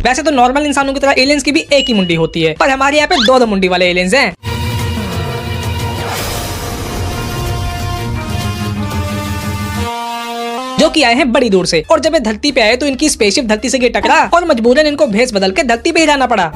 वैसे तो नॉर्मल इंसानों की तरह एलियंस की भी एक ही मुंडी होती है, पर हमारे यहाँ पे दो मुंडी वाले एलियंस हैं। जो कि आए हैं बड़ी दूर से, और जब ये धरती पे आए तो इनकी स्पेसशिप धरती से गिर टकरा और मजबूरन इनको भेस बदल के धरती पे ही जाना पड़ा।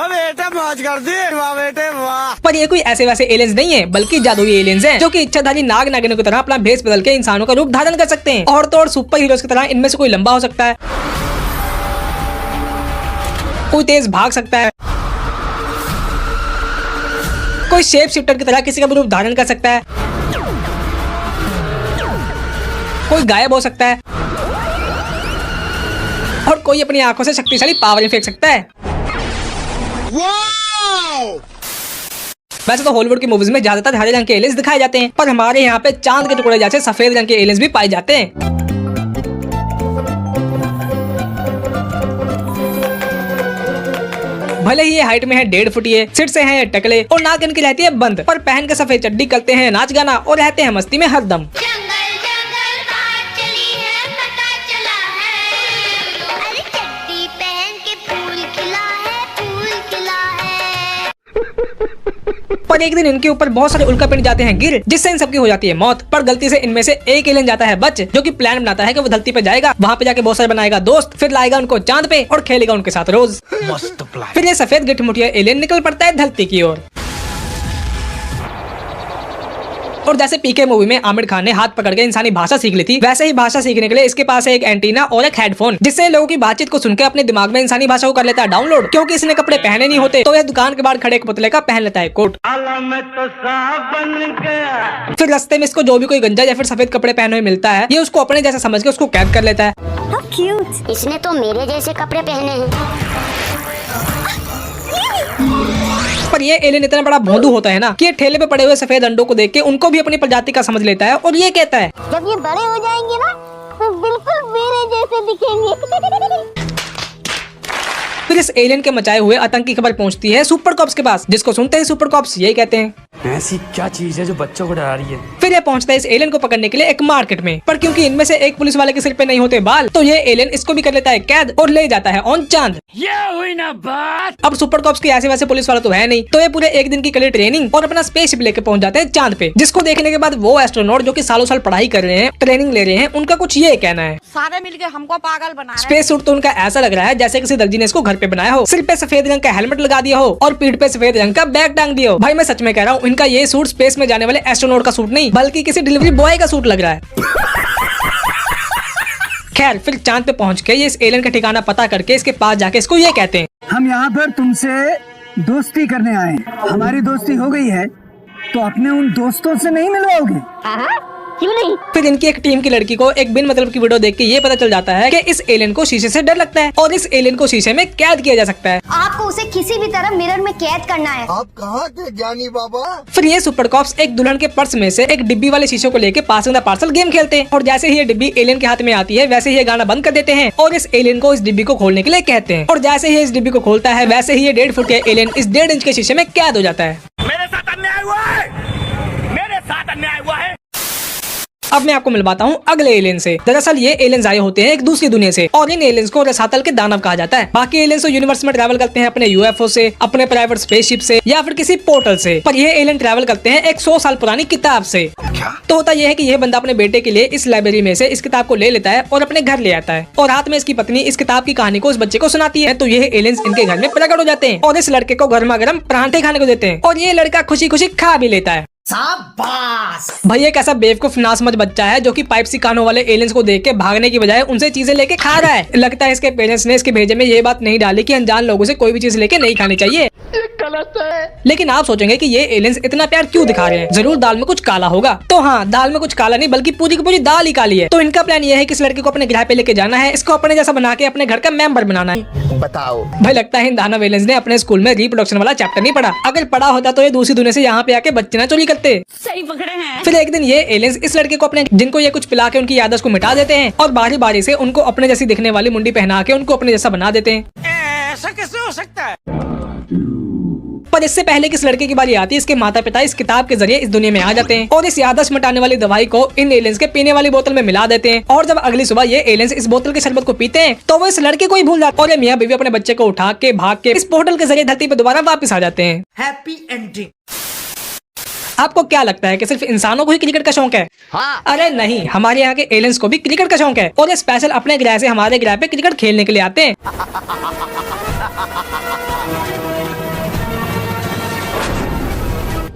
बेटे मौज कर दी, वाह बेटे वाह। पर ये कोई ऐसे वैसे एलियंस नहीं है, बल्कि जादुई एलियंस हैं, जो कि इच्छाधारी नाग नागिनों की तरह अपना भेस बदल के इंसानों का रूप धारण कर सकते हैं। और तो और सुपर हीरोज की तरह इनमें से कोई लंबा हो सकता है, कोई तेज भाग सकता है, कोई शेप शिफ्टर की तरह किसी का भी रूप धारण कर सकता है, कोई गायब हो सकता है, और कोई अपनी आंखों से शक्तिशाली पावर फेंक सकता है। वैसे तो हॉलीवुड की मूवीज में ज्यादातर हरे रंग के एलियंस दिखाए जाते हैं, पर हमारे यहाँ पे चांद के टुकड़े जैसे सफेद रंग के एलियंस भी पाए जाते हैं। भले ही ये हाइट में है 1.5 फुट, ये सिर से हैं टकले और नाक इनकी रहती है बंद, पर पहन के सफेद चड्डी करते हैं नाच गाना और रहते हैं मस्ती में हरदम। पर एक दिन इनके ऊपर बहुत सारे उल्कापिंड जाते हैं गिर, जिससे इन सबकी हो जाती है मौत। पर गलती से इनमें से एक एलियन जाता है बच, जो कि प्लान बनाता है कि वो धरती पे जाएगा, वहाँ पे जाके बहुत सारे बनाएगा दोस्त, फिर लाएगा उनको चांद पे और खेलेगा उनके साथ रोज। मस्त प्लान। फिर ये सफेद गिटमुटिया एलियन निकल पड़ता है धरती की ओर। और जैसे पीके मूवी में आमिर खान ने हाथ पकड़ के इंसानी भाषा सीख ली थी, वैसे ही भाषा सीखने के लिए इसके पास है एक एंटीना और एक हेडफोन, जिससे लोगों की बातचीत को सुनकर अपने दिमाग में इंसानी भाषा को कर लेता है डाउनलोड। क्योंकि इसने कपड़े पहने नहीं होते, तो यह दुकान के बाहर खड़े एक पुतले का पहन लेता है कोट। फिर रास्ते में इसको जो भी कोई गंजा या फिर सफेद कपड़े पहने हुए मिलता है, ये उसको अपने जैसा समझ के उसको कैद कर लेता है। How cute! इसने तो मेरे जैसे कपड़े पहने हैं। पर ये एलियन इतना बड़ा भोंदू होता है ना कि ये ठेले पे पड़े हुए सफेद अंडों को देख के उनको भी अपनी प्रजाति का समझ लेता है, और ये कहता है जब ये बड़े हो जाएंगे ना तो बिल्कुल मेरे जैसे दिखेंगे। फिर इस एलियन के मचाए हुए आतंक की खबर पहुंचती है सुपर कॉप्स के पास, जिसको सुनते ही सुपर कॉप्स यही कहते हैं, ऐसी क्या चीज है जो बच्चों को डरा रही है। फिर ये पहुंचता है इस एलियन को पकड़ने के लिए एक मार्केट में, पर क्योंकि इनमें से एक पुलिस वाले के सिर पे नहीं होते बाल, तो ये एलियन इसको भी कर लेता है कैद और ले जाता है ऑन चांद। ये हुई ना बात। अब सुपर कॉप्स के ऐसे वैसे पुलिस वाला तो है नहीं, तो ये पूरे एक दिन की कड़ी ट्रेनिंग और अपना स्पेसशिप लेके पहुंच जाते हैं चांद पे, जिसको देखने के बाद वो एस्ट्रोनॉट जो कि सालों साल पढ़ाई कर रहे हैं, ट्रेनिंग ले रहे हैं, उनका कुछ ये कहना है, सारे मिलके हमको पागल बना रहे हैं। स्पेस सूट तो उनका ऐसा लग रहा है जैसे किसी दर्जी ने इसको घर पे बनाया हो, सिर पे सफेद रंग का हेलमेट लगा दिया हो और पीठ पे सफेद रंग का बैग टांग दिया हो। भाई मैं सच में कह रहा हूँ, इनका ये सूट स्पेस में जाने वाले एस्ट्रोनॉट का सूट नहीं, बल्कि किसी डिलीवरी बॉय का सूट लग रहा है। खैर फिर चांद पे पहुंच के ये इस एलियन का ठिकाना पता करके इसके पास जाके इसको ये कहते हैं, हम यहाँ पर तुमसे दोस्ती करने आए, हमारी दोस्ती हो गई है तो अपने उन दोस्तों से नहीं मिलवाओगे? क्यों नहीं? फिर इनकी एक टीम की लड़की को एक बिन मतलब की वीडियो देख के ये पता चल जाता है कि इस एलियन को शीशे से डर लगता है और इस एलियन को शीशे में कैद किया जा सकता है। आपको उसे किसी भी तरह मिरर में कैद करना है। आप कहाँ के ज्ञानी बाबा। फिर ये सुपर कॉप्स एक दुल्हन के पर्स में से एक डिब्बी वाले शीशे को लेके पासिंग द पार्सल गेम खेलते हैं, और जैसे ही ये डिब्बी एलियन के हाथ में आती है वैसे ही ये गाना बंद कर देते हैं और इस एलियन को इस डिब्बी को खोलने के लिए कहते हैं, और जैसे ही इस डिब्बी को खोलता है वैसे ही ये 1.5 फुट के एलियन इस 1.5 इंच के शीशे में कैद हो जाता है। मेरे साथ अन्याय हुआ है, मेरे साथ अन्याय हुआ है। अब मैं आपको मिलवाता हूँ अगले एलियन से। दरअसल ये एलियंस आए होते हैं एक दूसरी दुनिया से, और इन एलियंस को रसातल के दानव कहा जाता है। बाकी एलियंस तो यूनिवर्स में ट्रैवल करते हैं अपने यूएफओ से, अपने प्राइवेट स्पेसशिप से या फिर किसी पोर्टल से, पर ये एलियन ट्रैवल करते हैं एक 100 साल पुरानी किताब से। क्या? तो होता यह है कि यह बंदा अपने बेटे के लिए इस लाइब्रेरी में से इस किताब को ले लेता है और अपने घर ले आता है, और रात में इसकी पत्नी इस किताब की कहानी को उस बच्चे को सुनाती है, तो यह एलियंस इनके घर में प्रकट हो जाते हैं और इस लड़के को गर्मा गर्म परांठे खाने को देते हैं, और ये लड़का खुशी खुशी खा भी लेता है। भाई एक ऐसा बेवकूफ नासमझ बच्चा है जो कि पाइप सी कानों वाले एलियंस को देख के भागने की बजाय उनसे चीजें लेके खा रहा है। लगता है इसके पेरेंट्स ने इसके भेजे में ये बात नहीं डाली कि अनजान लोगों से कोई भी चीज लेके नहीं खानी चाहिए। गलत है। लेकिन आप सोचेंगे कि ये एलियंस इतना प्यार क्यों दिखा रहे हैं, जरूर दाल में कुछ काला होगा। तो हाँ, दाल में कुछ काला नहीं बल्कि पूरी की पूरी दाल ही काली है। तो इनका प्लान ये है कि इस लड़के को अपने ग्रह पे लेके जाना है, इसको अपने जैसा बना के अपने घर का मेंबर बनाना है। बताओ भाई लगता है इन दानव एलियंस ने अपने स्कूल में रिप्रोडक्शन वाला चैप्टर नहीं पढ़ा, अगर पढ़ा होता तो ये दूसरी दुनिया से यहाँ पे आके बच्चे ना चोरी करते। सही पकड़े हैं। फिर एक दिन ये एलियंस इस लड़के को अपने जिनको ये कुछ पिला के उनकी याददाश्त को मिटा देते हैं और बारी बारी से उनको अपने जैसी दिखने वाली मुंडी पहना के उनको अपने जैसा बना देते हैं। ऐसा कैसे हो सकता है? पर इससे पहले कि इस लड़के की बारी आती है, इसके माता पिता इस किताब के जरिए इस दुनिया में आ जाते हैं और इस याददाश्त मिटाने वाली दवाई को इन एलियंस के पीने वाली बोतल में मिला देते हैं। और जब अगली सुबह ये एलियंस इस बोतल के शरबत को पीते हैं तो वो इस लड़के को ही भूल जाते हैं और ये मियां बीवी अपने बच्चे को उठा के भाग के इस पोर्टल के जरिए धरती पे दोबारा वापस आ जाते हैं। Happy ending. आपको क्या लगता है कि सिर्फ इंसानों को ही क्रिकेट का शौक है? हाँ। अरे नहीं, हमारे यहाँ के एलियंस को भी क्रिकेट का शौक है और ये स्पेशल अपने ग्रह से हमारे ग्रह पे क्रिकेट खेलने के लिए आते हैं।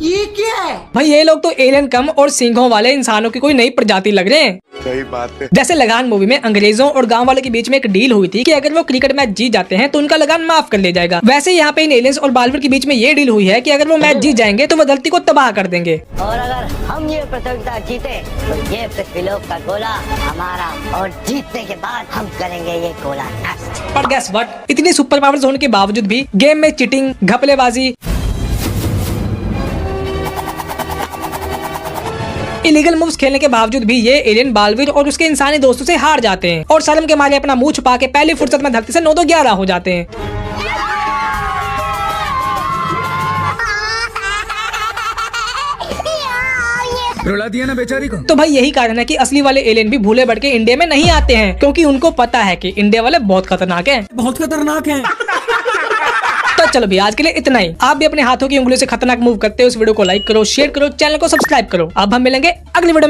ये क्या है? भाई ये लोग तो एलियन कम और सींगों वाले इंसानों की कोई नई प्रजाति लग रहे हैं। सही बात है। जैसे लगान मूवी में अंग्रेजों और गांव वाले के बीच में एक डील हुई थी कि अगर वो क्रिकेट मैच जीत जाते हैं तो उनका लगान माफ कर लिया जाएगा। वैसे यहाँ पे इन एलियंस और बालवीर के बीच में ये डील हुई है कि अगर वो मैच जीत जाएंगे तो वो धरती को तबाह कर देंगे। और अगर हम ये प्रतियोगिता जीते तो ये पृथ्वीलोक का गोला हमारा, और जीतने के बाद हम करेंगे ये गोला नष्ट। पर गेस व्हाट, इतनी सुपर पावर्स होने के बावजूद भी गेम में चीटिंग, घपलेबाजी, इलीगल मूव्स खेलने के बावजूद भी ये एलियन बालवीर और उसके इंसानी दोस्तों से हार जाते हैं और शर्म के मारे अपना मुंह छुपा के पहली फुर्सत में धरती से 9-2-11 हो जाते हैं। रुला दिया ना बेचारी को। तो भाई यही कारण है कि असली वाले एलियन भी भूले बढ़ के इंडिया में नहीं आते हैं, क्योंकि उनको पता है कि इंडिया वाले बहुत खतरनाक हैं। बहुत खतरनाक है। तो चलो भी आज के लिए इतना ही। आप भी अपने हाथों की उंगलियों से खतरनाक मूव करते हो। इस वीडियो को लाइक करो, शेयर करो, चैनल को सब्सक्राइब करो। अब हम मिलेंगे अगली वीडियो में।